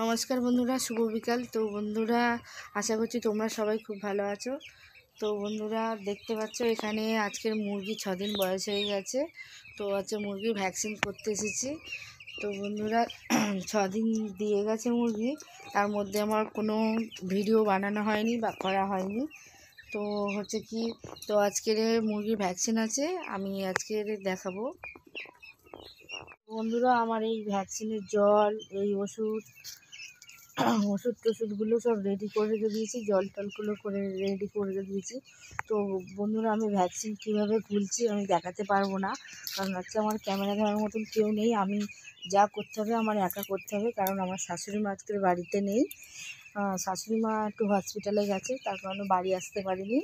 নমস্কার বন্ধুরা, শুভ বিকাল। তো বন্ধুরা, আশা করছি তোমরা সবাই খুব ভালো আছো। তো বন্ধুরা, দেখতে পাচ্ছ এখানে আজকের মুরগি 6 দিন বয়স হয়ে গেছে। তো মুরগির ভ্যাকসিন করতে এসেছি। তো বন্ধুরা, 6 দিন দিয়ে গেছে মুরগি, তার মধ্যে আমার কোনো ভিডিও বানানো হয়নি বা করা হয়নি। তো কি, তো আজকের মুরগির ভ্যাকসিন আছে, আমি আজকের দেখাবো। বন্ধুরা, আমার এই ভ্যাকসিনের জল, এই ওষুধগুলো সব রেডি করে রেখে দিয়েছি, জল টলগুলো করে রেডি করে রেখে দিয়েছি। তো বন্ধুরা, আমি ভ্যাকসিন কীভাবে খুলছি আমি দেখাতে পারবো না, কারণ আমার ক্যামেরা ধরার মতন কেউ নেই। আমি যা করতে হবে আমার একা করতে হবে, কারণ আমার শাশুড়ি মা আজকে বাড়িতে নেই। শাশুড়ি মা একটু হসপিটালে গেছে, তার কারণে বাড়ি আসতে পারিনি।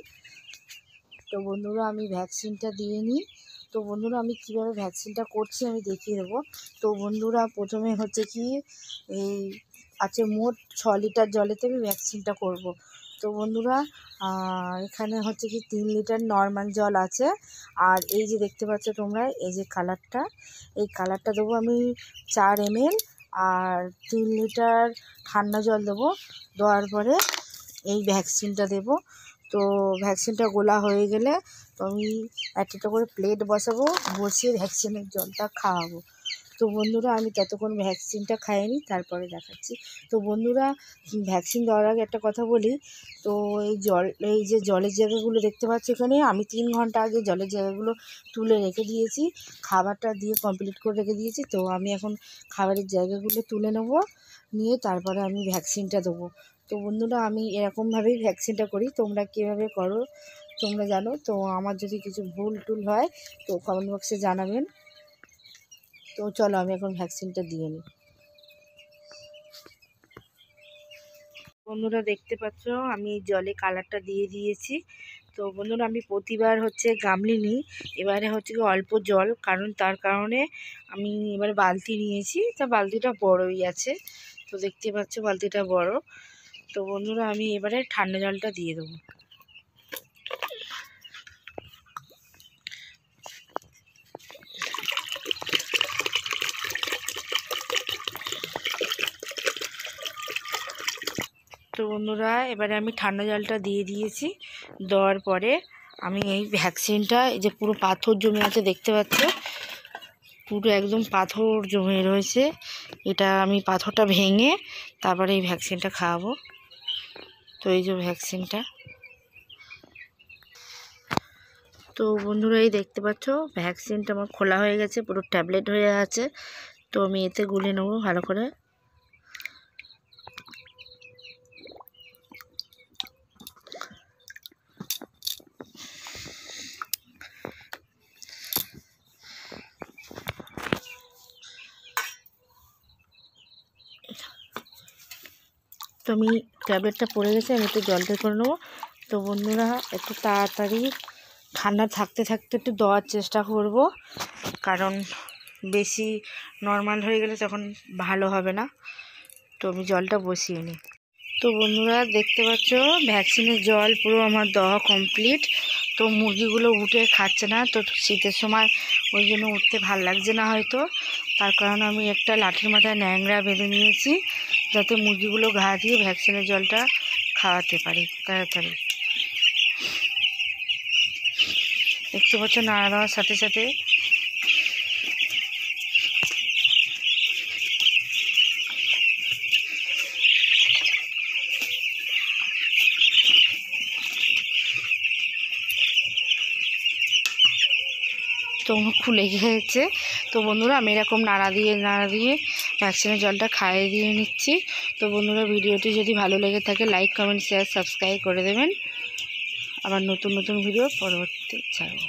তো বন্ধুরা, আমি ভ্যাকসিনটা দিয়ে নিই। তো বন্ধুরা, আমি কীভাবে ভ্যাকসিনটা করছি আমি দেখিয়ে দেবো। তো বন্ধুরা, প্রথমে কি, এই মোট 6 লিটার জলেতে আমি ভ্যাকসিনটা করব। তো বন্ধুরা, এখানে কি 3 লিটার নর্মাল জল আছে, আর এই যে দেখতে পাচ্ছ তোমরা, এই যে কালারটা, এই কালারটা দেবো আমি 4 ml, আর 3 লিটার ঠান্ডা জল দেবো। দেওয়ার পরে এই ভ্যাকসিনটা দেব। তো ভ্যাকসিনটা গোলা হয়ে গেলে তো আমি একটা করে প্লেট বসাবো, বসিয়ে ভ্যাকসিনের জলটা খাওয়াবো। তো বন্ধুরা, আমি ততক্ষণ ভ্যাকসিনটা খাইনি, তারপরে দেখাচ্ছি। তো বন্ধুরা, ভ্যাকসিন দেওয়ার আগে একটা কথা বলি। তো এই যে জলের জায়গাগুলো দেখতে পাচ্ছ এখানে, আমি 3 ঘন্টা আগে জলের জায়গাগুলো তুলে রেখে দিয়েছি, খাবারটা দিয়ে কমপ্লিট করে রেখে দিয়েছি। তো আমি এখন খাবারের জায়গাগুলো তুলে নেব, নিয়ে তারপরে আমি ভ্যাকসিনটা দেবো। তো বন্ধুরা, আমি এরকমভাবেই ভ্যাকসিনটা করি, তোমরা কীভাবে করো তোমরা জানো। তো আমার যদি কিছু ভুল টুল হয় তো কমেন্ট বক্সে জানাবেন। তো চলো, আমি এখন ভ্যাকসিনটা দিয়ে নিই। বন্ধুরা, দেখতে পাচ্ছ আমি জলে কালারটা দিয়ে দিয়েছি। তো বন্ধুরা, আমি প্রতিবার গামলি নিই, এবারে অল্প জল, তার কারণে আমি এবারে বালতি নিয়েছি। তা বালতিটা বড়ই আছে, তো দেখতে পাচ্ছ বালতিটা বড়। তো বন্ধুরা, আমি এবারে ঠান্ডা জলটা দিয়ে দেবো। তো বন্ধুরা, এবারে আমি ঠান্ডা জলটা দিয়ে দিয়েছি। দেওয়ার পরে আমি এই ভ্যাকসিনটা, এই যে পুরো পাথর জমে আছে দেখতে পাচ্ছ, পুরো একদম পাথর জমে রয়েছে, এটা আমি পাথরটা ভেঙে তারপরে এই ভ্যাকসিনটা খাওয়াবো। তো এই যে ভ্যাকসিনটা, তো বন্ধুরা এই দেখতে পাচ্ছ ভ্যাকসিনটা আমার খোলা হয়ে গেছে, পুরো ট্যাবলেট হয়ে আছে। তো আমি এতে গুলে নেবো ভালো করে। তো আমি ট্যাবলেটটা পড়ে গেছে, আমি একটু জলটা করে নেবো। তো বন্ধুরা, একটু তাড়াতাড়ি ঠান্ডা থাকতে থাকতে একটু দেওয়ার চেষ্টা করব, কারণ বেশি নর্মাল হয়ে গেলে তখন ভালো হবে না। তো আমি জলটা বসিয়ে নিই। তো বন্ধুরা, দেখতে পাচ্ছ ভ্যাকসিনের জল পুরো আমার দেওয়া কমপ্লিট। তো মুরগিগুলো উঠে খাচ্ছে না, তো শীতের সময় ওই জন্য উঠতে ভাল লাগছে না হয়তো, তার কারণে আমি একটা লাঠির মাথায় ন্যাংরা বেঁধে নিয়েছি, যাতে মুরগিগুলো ঘা দিয়ে ভ্যাকসিনের জলটা খাওয়াতে পারি তাড়াতাড়ি। দেখতে পাচ্ছ নাড়া দেওয়ার সাথে সাথে তো খুলে গিয়েছে। তো বন্ধুরা, আমি এরকম নাড়া দিয়ে ভ্যাকসিনের জলটা খাইয়ে দিয়ে নিচ্ছি। তো বন্ধুরা, ভিডিওটি যদি ভালো লেগে থাকে লাইক, কমেন্ট, শেয়ার, সাবস্ক্রাইব করে দেবেন। আবার নতুন নতুন ভিডিও পরবর্তীতে ছাড়ব।